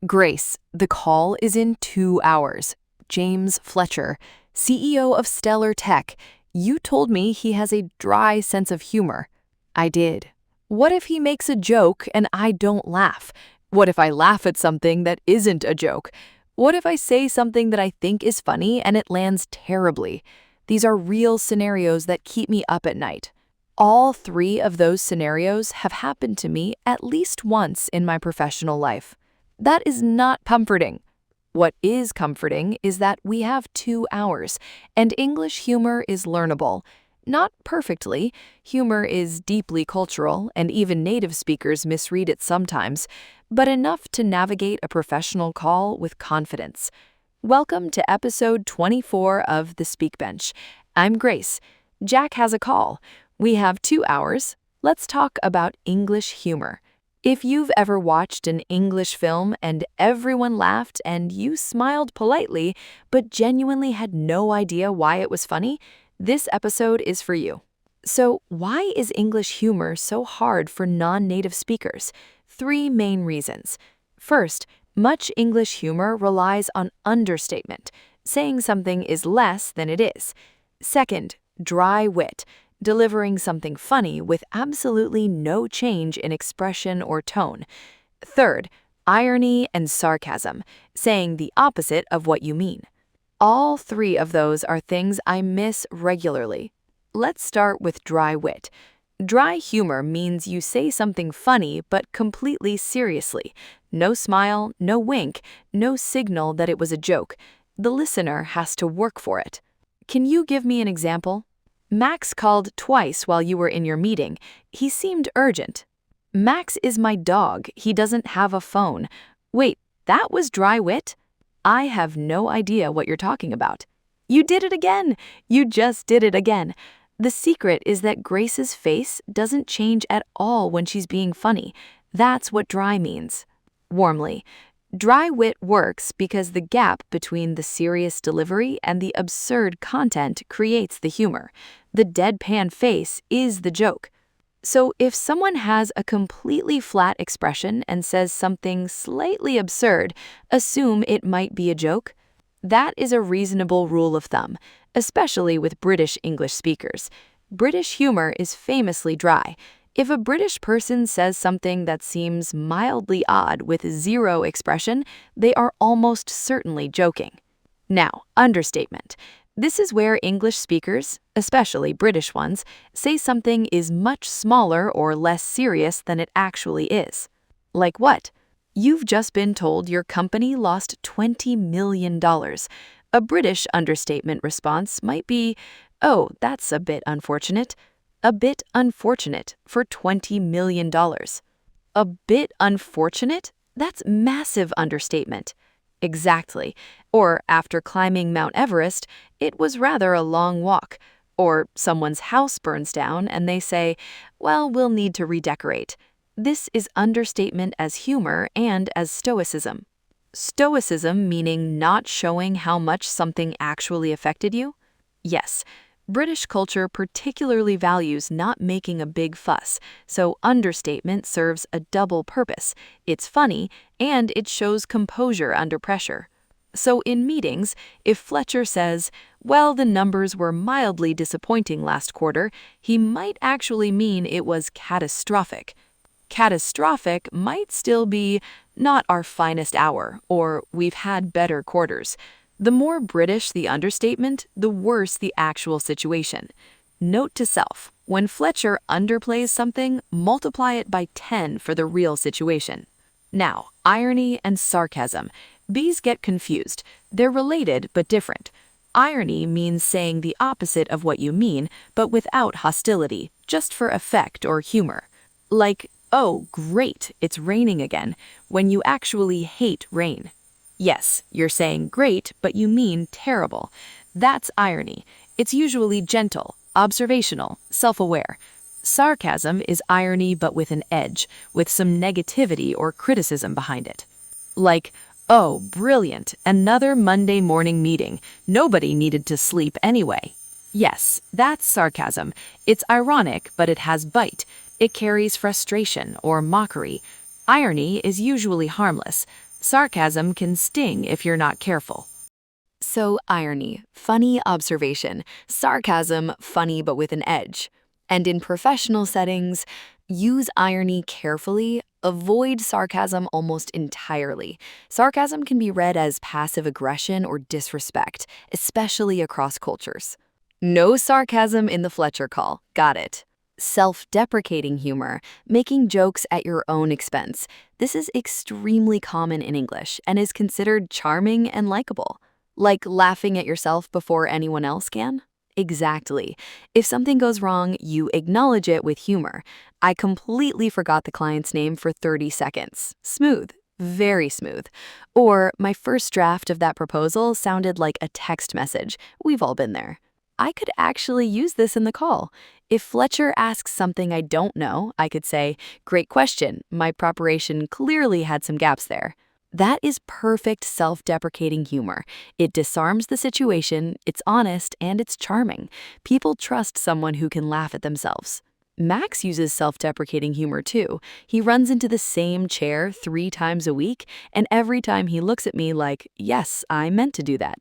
Grace, the call is in 2 hours. James Fletcher, CEO of Stellar Tech, you told me he has a dry sense of humor. I did. What if he makes a joke and I don't laugh? What if I laugh at something that isn't a joke? What if I say something that I think is funny and it lands terribly? These are real scenarios that keep me up at night. All 3 of those scenarios have happened to me at least once in my professional life. That is not comforting. What is comforting is that we have 2 hours, and English humor is learnable. Not perfectly. Humor is deeply cultural, and even native speakers misread it sometimes, but enough to navigate a professional call with confidence. Welcome to episode 24 of The Speak Bench. I'm Grace. Jack has a call. We have 2 hours. Let's talk about English humor. If you've ever watched an English film and everyone laughed and you smiled politely but genuinely had no idea why it was funny, this episode is for you. So, why is English humor so hard for non-native speakers? 3 main reasons. First, much English humor relies on understatement, saying something is less than it is. Second, dry wit, delivering something funny with absolutely no change in expression or tone. Third, irony and sarcasm, saying the opposite of what you mean. All 3 of those are things I miss regularly. Let's start with dry wit. Dry humor means you say something funny but completely seriously. No smile, no wink, no signal that it was a joke. The listener has to work for it. Can you give me an example? Max called twice while you were in your meeting. He seemed urgent. Max is my dog. He doesn't have a phone. Wait, that was dry wit? I have no idea what you're talking about. You did it again. You just did it again. The secret is that Grace's face doesn't change at all when she's being funny. That's what dry means. Warmly. Dry wit works because the gap between the serious delivery and the absurd content creates the humor. The deadpan face is the joke. So if someone has a completely flat expression and says something slightly absurd, assume it might be a joke. That is a reasonable rule of thumb, especially with British English speakers. British humor is famously dry. If a British person says something that seems mildly odd with 0 expression, they are almost certainly joking. Now, understatement. This is where English speakers, especially British ones, say something is much smaller or less serious than it actually is. Like what? You've just been told your company lost $20 million. A British understatement response might be, "Oh, that's a bit unfortunate." A bit unfortunate for $20 million. A bit unfortunate? That's massive understatement. Exactly. Or after climbing Mount Everest, it was rather a long walk. Or someone's house burns down and they say, "Well, we'll need to redecorate." This is understatement as humor and as stoicism. Stoicism meaning not showing how much something actually affected you? Yes. British culture particularly values not making a big fuss, so understatement serves a double purpose. It's funny, and it shows composure under pressure. So in meetings, if Fletcher says, "Well, the numbers were mildly disappointing last quarter," he might actually mean it was catastrophic. Catastrophic might still be not our finest hour, or we've had better quarters. The more British the understatement, the worse the actual situation. Note to self, when Fletcher underplays something, multiply it by 10 for the real situation. Now, irony and sarcasm. These get confused. They're related but different. Irony means saying the opposite of what you mean, but without hostility, just for effect or humor. Like, "Oh, great, it's raining again," when you actually hate rain. Yes, you're saying great, but you mean terrible. That's irony. It's usually gentle, observational, self-aware. Sarcasm is irony but with an edge, with some negativity or criticism behind it. Like, "Oh, brilliant, another Monday morning meeting. Nobody needed to sleep anyway." Yes, that's sarcasm. It's ironic, but it has bite. It carries frustration or mockery. Irony is usually harmless. Sarcasm can sting if you're not careful. So, irony, funny observation, sarcasm, funny but with an edge. And in professional settings, use irony carefully, avoid sarcasm almost entirely. Sarcasm can be read as passive aggression or disrespect, especially across cultures. No sarcasm in the Fletcher call. Got it. Self-deprecating humor, making jokes at your own expense. This is extremely common in English and is considered charming and likable. Like laughing at yourself before anyone else can? Exactly. If something goes wrong, you acknowledge it with humor. I completely forgot the client's name for 30 seconds. Smooth. Very smooth. Or, my first draft of that proposal sounded like a text message. We've all been there. I could actually use this in the call. If Fletcher asks something I don't know, I could say, "Great question. My preparation clearly had some gaps there." That is perfect self-deprecating humor. It disarms the situation, it's honest, and it's charming. People trust someone who can laugh at themselves. Max uses self-deprecating humor too. He runs into the same chair 3 times a week, and every time he looks at me like, "Yes, I meant to do that."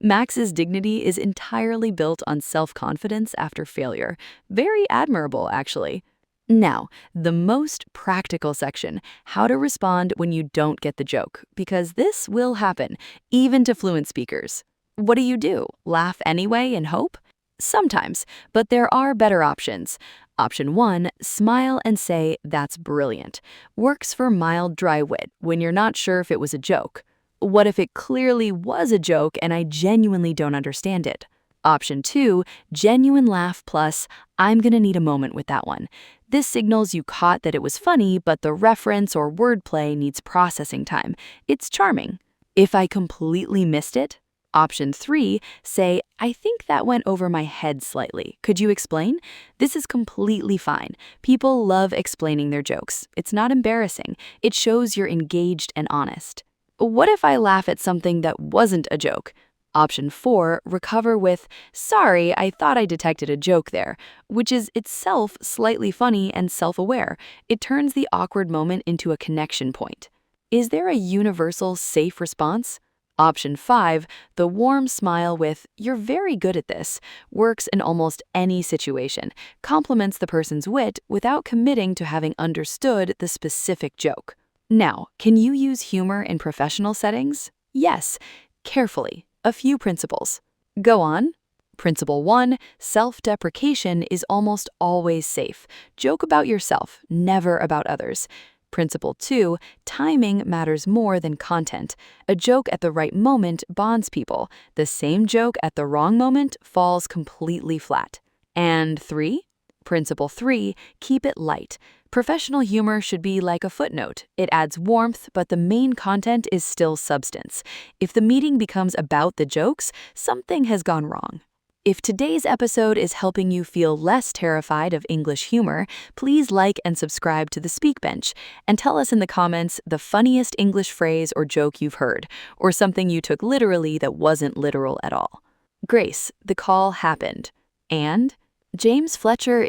Max's dignity is entirely built on self-confidence after failure. Very admirable, actually. Now, the most practical section, how to respond when you don't get the joke, because this will happen, even to fluent speakers. What do? Laugh anyway and hope? Sometimes, but there are better options. Option 1, smile and say, "That's brilliant." Works for mild dry wit when you're not sure if it was a joke. What if it clearly was a joke and I genuinely don't understand it? Option 2, genuine laugh plus, "I'm gonna need a moment with that one." This signals you caught that it was funny, but the reference or wordplay needs processing time. It's charming. If I completely missed it? Option 3, say, "I think that went over my head slightly. Could you explain?" This is completely fine. People love explaining their jokes. It's not embarrassing. It shows you're engaged and honest. What if I laugh at something that wasn't a joke? Option 4, recover with, "Sorry, I thought I detected a joke there," which is itself slightly funny and self-aware. It turns the awkward moment into a connection point. Is there a universal, safe response? Option 5, the warm smile with, "You're very good at this," works in almost any situation, compliments the person's wit without committing to having understood the specific joke. Now, can you use humor in professional settings? Yes, carefully. A few principles. Go on. Principle 1, self-deprecation is almost always safe. Joke about yourself, never about others. Principle 2, timing matters more than content. A joke at the right moment bonds people. The same joke at the wrong moment falls completely flat. And 3, Principle 3, keep it light. Professional humor should be like a footnote. It adds warmth, but the main content is still substance. If the meeting becomes about the jokes, something has gone wrong. If today's episode is helping you feel less terrified of English humor, please like and subscribe to the Speak Bench, and tell us in the comments the funniest English phrase or joke you've heard, or something you took literally that wasn't literal at all. Grace, the call happened. And James Fletcher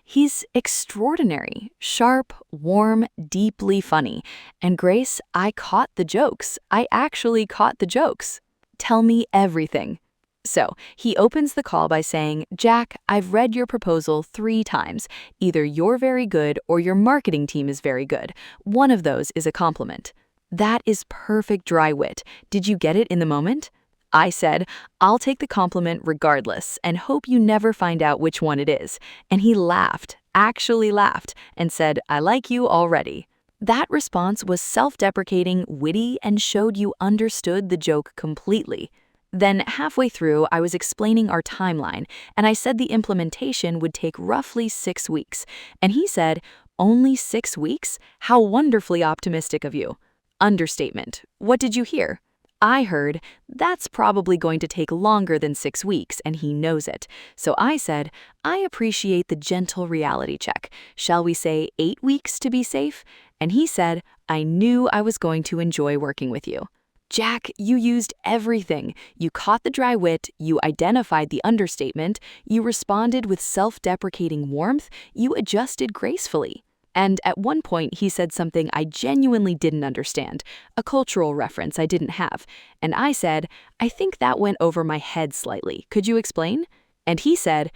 he's extraordinary, sharp, warm, deeply funny. And Grace, I caught the jokes. I actually caught the jokes. Tell me everything. So, he opens the call by saying, "Jack, I've read your proposal 3 times. Either you're very good or your marketing team is very good. One of those is a compliment." That is perfect dry wit. Did you get it in the moment? I said, "I'll take the compliment regardless and hope you never find out which one it is." And he laughed, actually laughed, and said, "I like you already." That response was self-deprecating, witty, and showed you understood the joke completely. Then halfway through, I was explaining our timeline, and I said the implementation would take roughly 6 weeks. And he said, "Only 6 weeks? How wonderfully optimistic of you." Understatement. What did you hear? I heard, "That's probably going to take longer than 6 weeks, and he knows it." So I said, "I appreciate the gentle reality check. Shall we say 8 weeks to be safe?" And he said, "I knew I was going to enjoy working with you." Jack, you used everything. You caught the dry wit, you identified the understatement, you responded with self-deprecating warmth, you adjusted gracefully. And at one point, he said something I genuinely didn't understand, a cultural reference I didn't have. And I said, I think that went over my head slightly. Could you explain? And he said,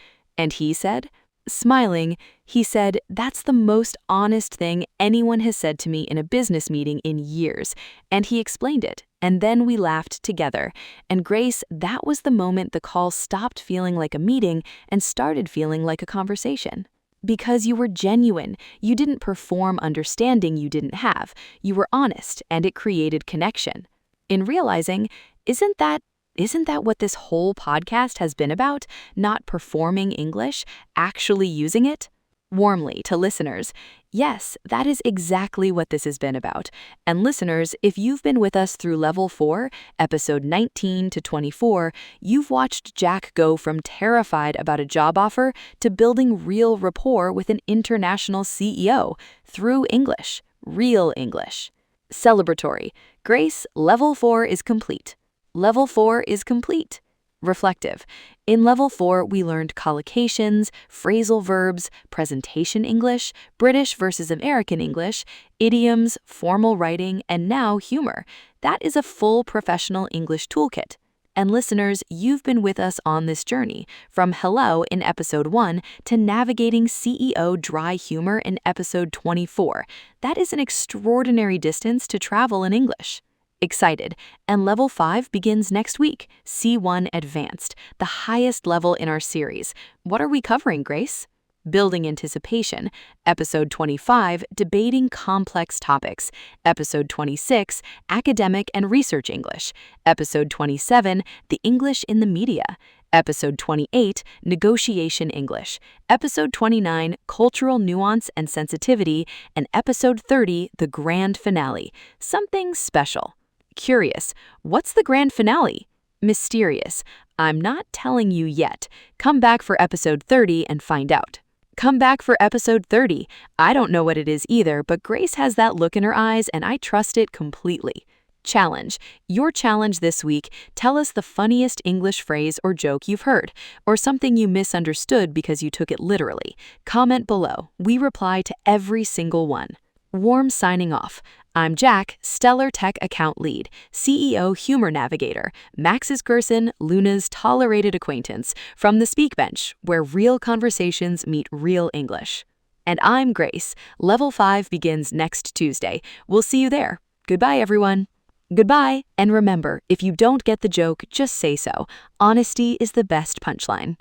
smiling, he said, that's the most honest thing anyone has said to me in a business meeting in years. And he explained it. And then we laughed together. And Grace, that was the moment the call stopped feeling like a meeting and started feeling like a conversation. Because you were genuine. You didn't perform understanding you didn't have. You were honest, and it created connection. In realizing, isn't that what this whole podcast has been about? Not performing English, actually using it? Warmly to listeners, yes, that is exactly what this has been about. And listeners, if you've been with us through Level 4, episode 19 to 24, you've watched Jack go from terrified about a job offer to building real rapport with an international CEO through English, real English. Celebratory. Grace, Level 4 is complete. Level 4 is complete. Reflective. In Level 4, we learned collocations, phrasal verbs, presentation English, British versus American English, idioms, formal writing, and now humor. That is a full professional English toolkit. And listeners, you've been with us on this journey, from hello in episode 1 to navigating CEO dry humor in episode 24. That is an extraordinary distance to travel in English. Excited, and Level 5 begins next week, C1 Advanced, the highest level in our series. What are we covering, Grace? Building Anticipation, Episode 25, Debating Complex Topics, Episode 26, Academic and Research English, Episode 27, The English in the Media, Episode 28, Negotiation English, Episode 29, Cultural Nuance and Sensitivity, and Episode 30, The Grand Finale, Something Special. Curious, what's the grand finale? Mysterious, I'm not telling you yet. Come back for episode 30 and find out. Come back for episode 30. I don't know what it is either, but Grace has that look in her eyes and I trust it completely. Challenge. Your challenge this week, tell us the funniest English phrase or joke you've heard, or something you misunderstood because you took it literally. Comment below. We reply to every single one. Warm signing off. I'm Jack, Stellar Tech Account Lead, CEO Humour Navigator, Max's Gerson, Luna's tolerated acquaintance, from the Speak Bench, where real conversations meet real English. And I'm Grace. Level 5 begins next Tuesday. We'll see you there. Goodbye, everyone. Goodbye. And remember, if you don't get the joke, just say so. Honesty is the best punchline.